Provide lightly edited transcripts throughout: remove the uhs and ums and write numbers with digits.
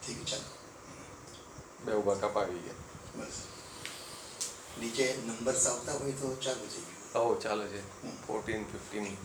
ठीक है, ચાલો બે ઉભા કપાવી ગયા. બસ નીચે નંબર્સ આવતા હોય તો ચાલુ થઈ ગયું. ઓ ચાલે છે 14, 15.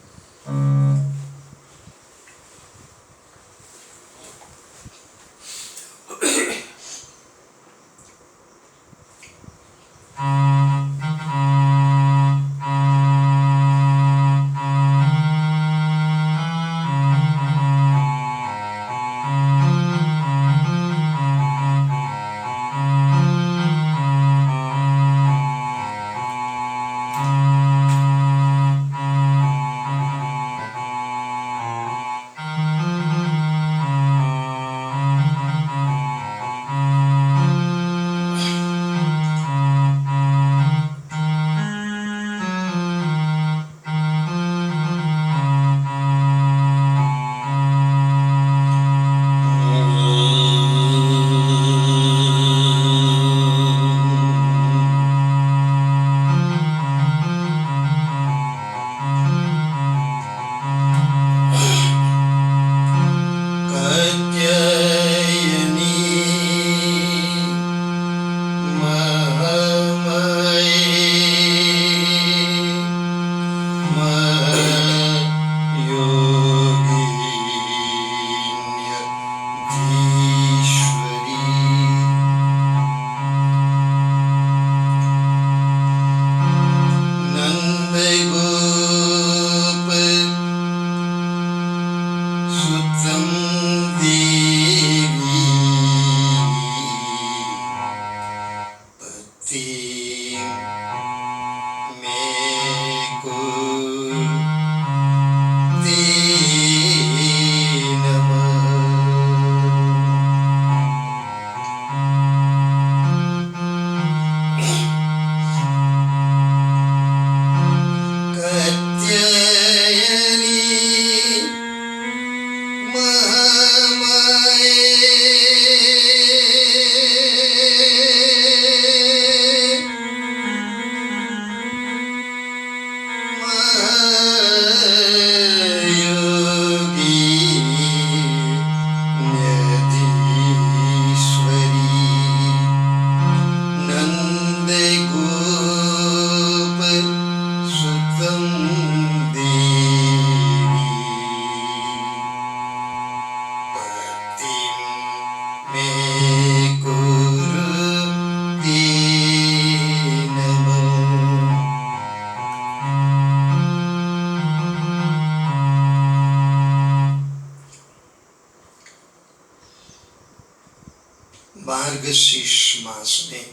मार्गशीर्ष मास में,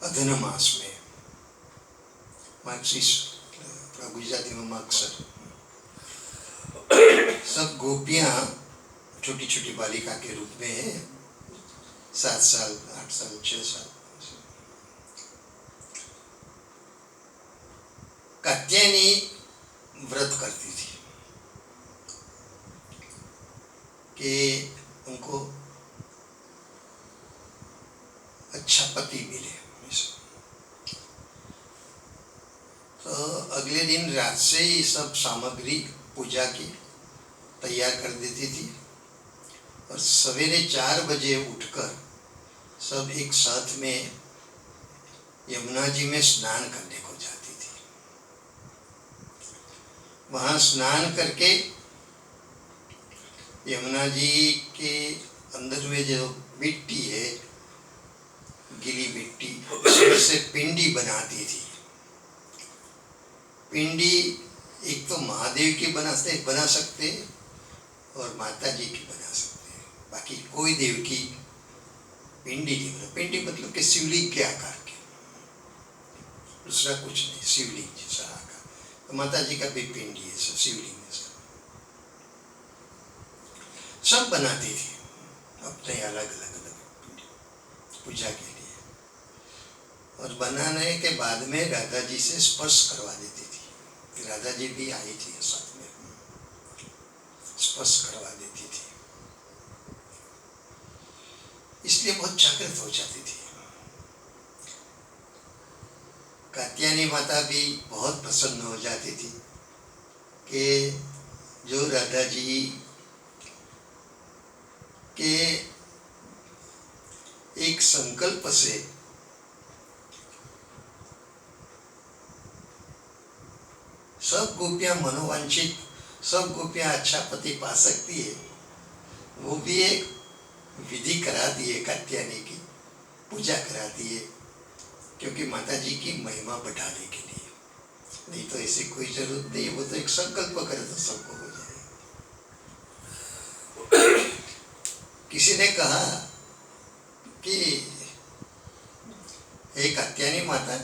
अधन मास में, मार्गशीर्ष गुजराती में मार्गसर, सब गोपियां छोटी छोटी बालिका के रूप में है, 7 साल 8 साल 6 साल, कात्यायनी व्रत करती थी कि उनको अच्छा पति मिले. तो अगले दिन रात से ही सब सामग्री पूजा की तैयार कर देती थी और सवेरे 4 बजे उठकर सब एक साथ में यमुना जी में स्नान करने को जाती थी. वहाँ स्नान करके यमुना जी के अंदर में जो मिट्टी है, गीली मिट्टी, उसमें से पिंडी बनाती थी. पिंडी एक तो महादेव की बना सकते और माता जी की बना सकते हैं, बाकी कोई देव की पिंडी नहीं बना. पिंडी मतलब कि शिवलिंग के आकार के, दूसरा कुछ नहीं, शिवलिंग जैसा आकार. तो माता जी का भी पिंडी है, शिवलिंग सब बनाती थी अपने अलग अलग पूजा के लिए. और बनाने के बाद में राधा जी से स्पर्श करवा देती थी. राधा जी भी आई थी साथ में, स्पर्श करवा देती थी, इसलिए बहुत जागृत हो जाती थी. कात्यायनी माता भी बहुत प्रसन्न हो जाती थी कि जो राधा जी के एक संकल्प से सब गोपियां मनोवांछित, सब गोपियां अच्छा पति पा सकती है, वो भी एक विधि कराती है, कात्यायनी की पूजा कराती है, क्योंकि माता जी की महिमा बढ़ाने के लिए। नहीं तो ऐसी कोई जरूरत नहीं, वो तो एक संकल्प करे तो सबको हो जाए। किसी ने कहा कि एक कात्यायनी माता,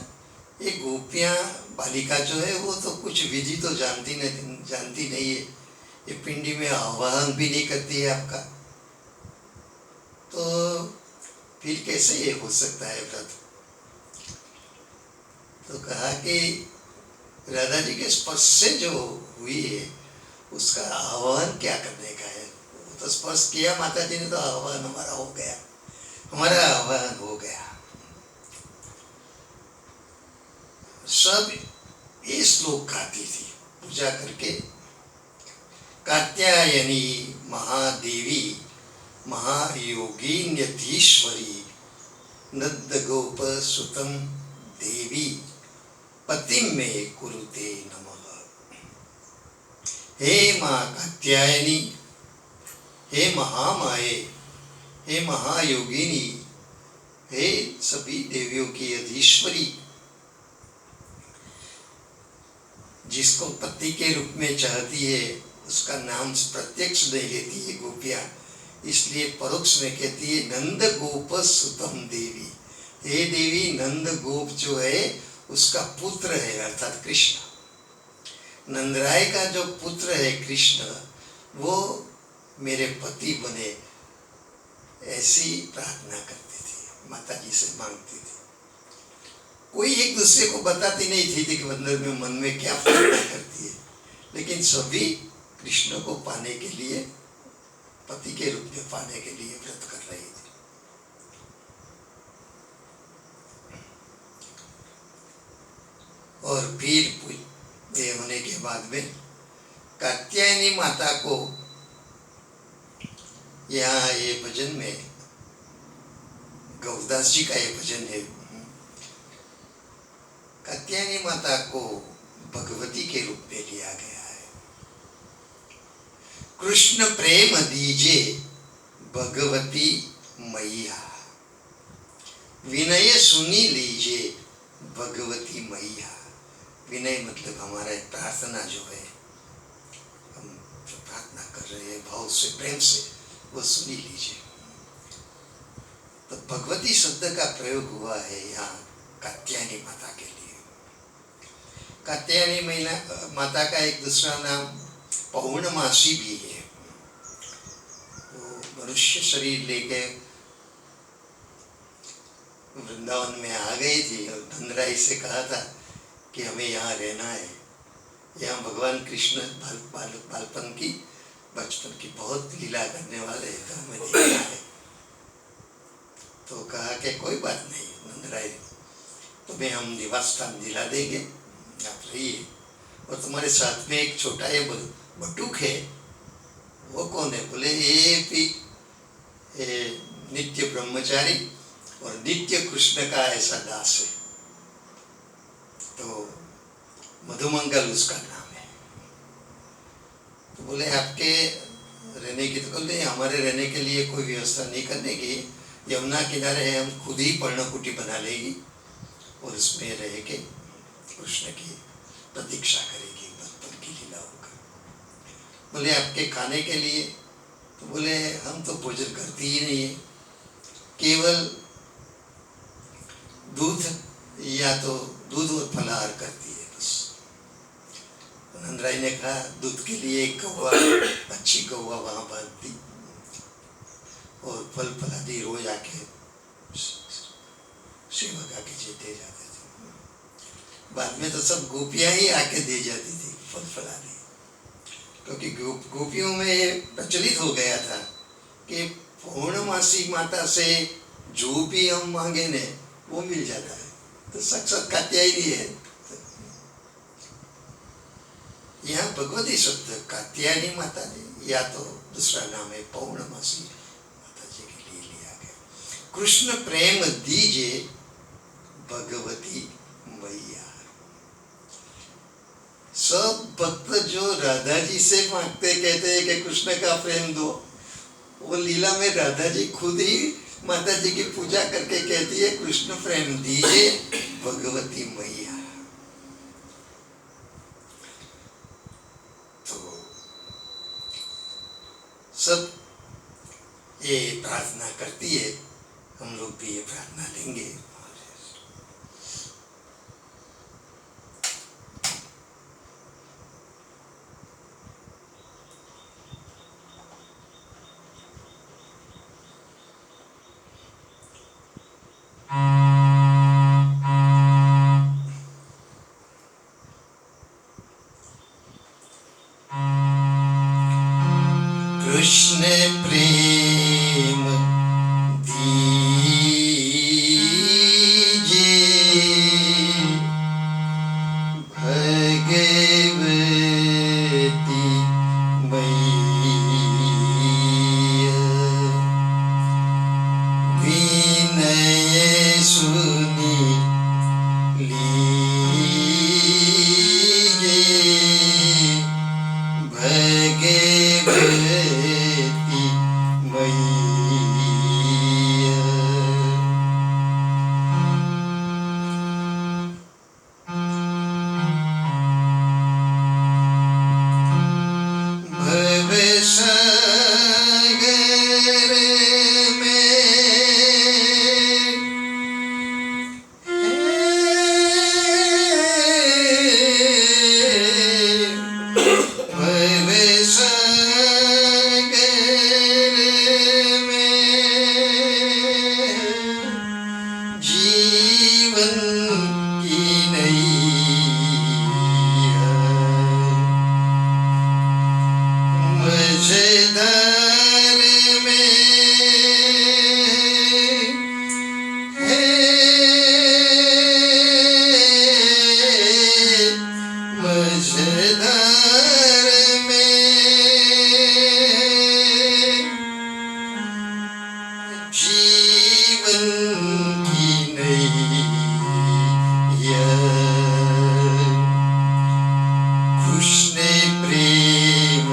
ये गोपियां बालिका जो है वो तो कुछ विधि तो जानती नहीं है, ये पिंडी में आवाहन भी नहीं करती है आपका, तो फिर कैसे ये हो सकता है व्रत? तो कहा कि राधा जी के स्पर्श से जो हुई है उसका आह्वान क्या करने का है, वो तो स्पर्श किया माता जी ने, तो आह्वान हमारा हो गया, हमारा आह्वान हो गया। सब ये श्लोक गाती थी पूजा करके, कात्यायनी महादेवी महायोगिन्यधीश्वरी नंद गोप सुतम देवी पतिम में कुरुते नमः। हे माँ कात्यायनी, हे महामाये, हे महायोगिनी, हे सभी देवियों की अधीश्वरी, जिसको पति के रूप में चाहती है उसका नाम प्रत्यक्ष नहीं लेती है गोपियां, इसलिए परोक्ष में कहती है नंद गोप सुतम देवी। हे देवी, नंद गोप जो है उसका पुत्र है, अर्थात कृष्ण। नंदराय का जो पुत्र है कृष्ण, वो मेरे पति बने, ऐसी प्रार्थना करती थी, माता जी से मांगती थी। कोई एक दूसरे को बताती नहीं थी कि अंदर में मन में क्या प्रार्थना करती है, लेकिन सभी कृष्ण को पाने के लिए, पति के रूप में पाने के लिए व्रत कर रही थी। और फिर ये होने के बाद में कात्यायनी माता को यहाँ ये भजन में, गौदास जी का ये भजन है, कात्यायनी माता को भगवती के रूप में लिया गया है। कृष्ण प्रेम दीजे भगवती मैया, विनय सुनी लीजे भगवती मैया। विनय मतलब हमारा प्रार्थना जो है, हम जो प्रार्थना कर रहे हैं भाव से, प्रेम से, वो सुनी लीजिए। तो भगवती शब्द का प्रयोग हुआ है यहाँ कात्यायनी माता के लिए। कात्यायनी माता का एक दूसरा नाम पौर्णमासी भी है। वो मनुष्य शरीर लेके वृंदावन में आ गई थी और धनराय से कहा था कि हमें यहाँ रहना है, यहाँ भगवान कृष्ण बालपन की, बचपन की बहुत लीला करने वाले हैं, तो हमें देखना है। तो कहा कि कोई बात नहीं नंदराय, तुम्हें हम निवास स्थान दिला देंगे, आप रहिए। और तुम्हारे साथ में एक छोटा ये बटुक है, वो कौन है? बोले ये भी नित्य ब्रह्मचारी और नित्य कृष्ण का ऐसा दास है, तो मधुमंगल उसका नाम है। तो बोले आपके रहने की, तो बोले हमारे रहने के लिए कोई व्यवस्था नहीं करने की, यमुना किनारे है, हम खुद ही पर्णकुटी बना लेगी और उसमें रह के कृष्ण की प्रतीक्षा करेगी बचपन की लीलाओं का। बोले आपके खाने के लिए, तो बोले हम तो भोजन करती ही नहीं है, केवल दूध या तो दूध और फलाहार करती है बस। नंदराय ने कहा दूध के लिए एक कौवा, अच्छी कौवा वहां बांधती और फल फलादी रोज आके सेवक आके दे जाते थे। बाद में तो सब गोपियां ही आके दे जाती थी फल फलादी, क्योंकि गोपियों में ये प्रचलित हो गया था कि पूर्णमासी माता से जो भी हम मांगे ने वो मिल जाता है। तो साक्षात कात्यायनी है। यहाँ भगवती शब्द कात्यायनी माता जी, या तो दूसरा नाम है पौर्णमासी माता जी के लिए लिया गया। कृष्ण प्रेम दीजे भगवती मैया। सब भक्त जो राधा जी से मांगते कहते हैं कि कृष्ण का प्रेम दो, वो लीला में राधा जी खुद ही माता जी की पूजा करके कहती है कृष्ण प्रेम दीजिए भगवती मैया। तो सब ये प्रार्थना करती है, हम लोग भी ये प्रार्थना लेंगे। कृष्ण प्रेम दीजिए भगवती मैया। विनय सुनी लीजिए भगवती मैया। भवसागर में भवसागर में जीवन की नैया मझधार में है। मझधार में जीवन की नैया। कृष्ण प्रेम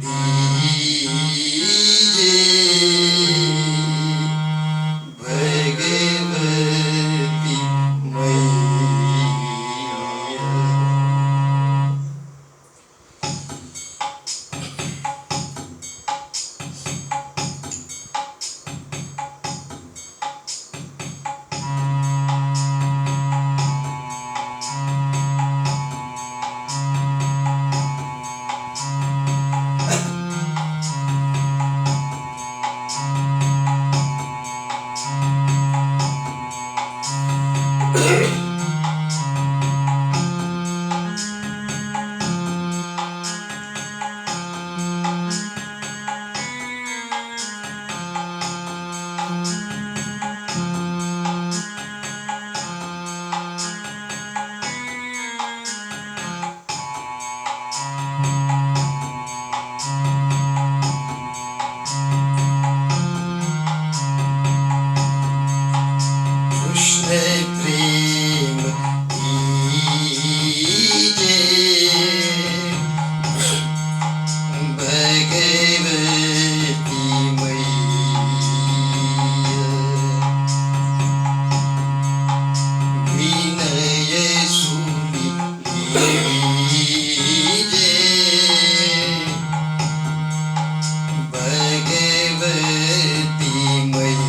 दीजिए भगवती मैया। कृष्ण प्रेम दीजिए भगवती मैया। विनय सुनी लीजिए भगवती मैया।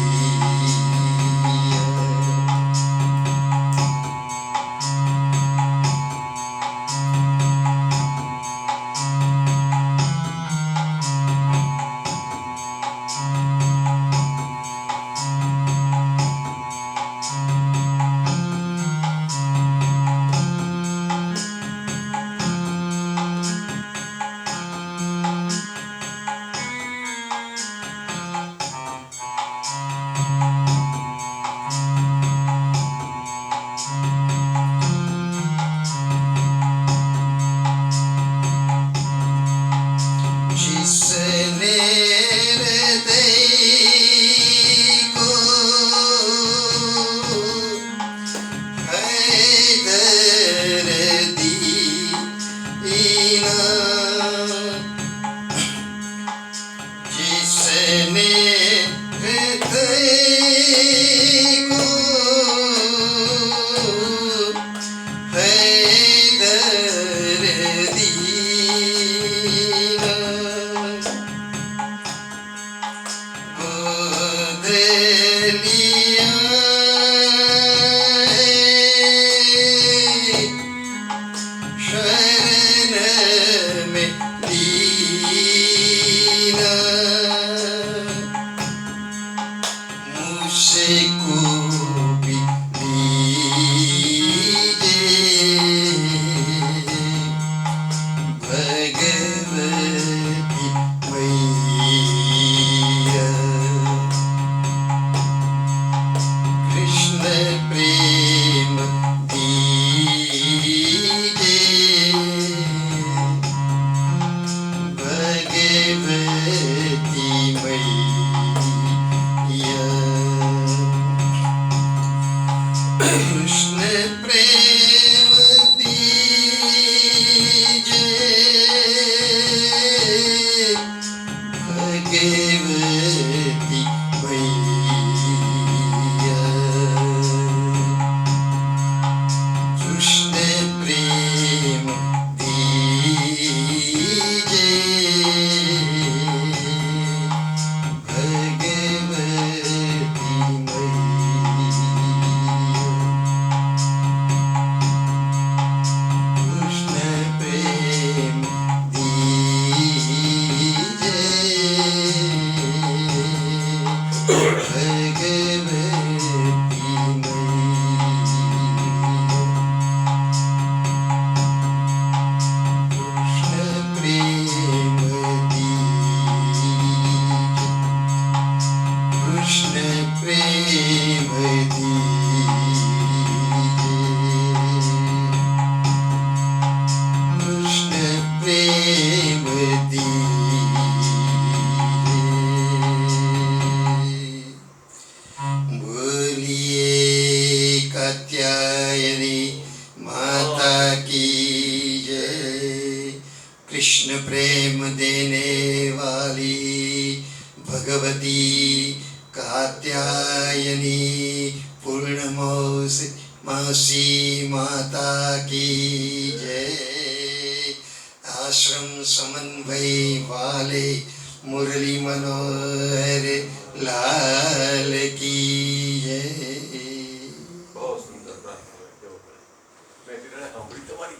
कृष्ण प्रेम देने वाली भगवती कात्यायनी पूर्णमौसी मासी माता की जय। आश्रम समन्वय वाले मुरली मनोहर लाल की जय। બહુ સુંદર પ્રાર્થના. મેં સાંભળી તમારી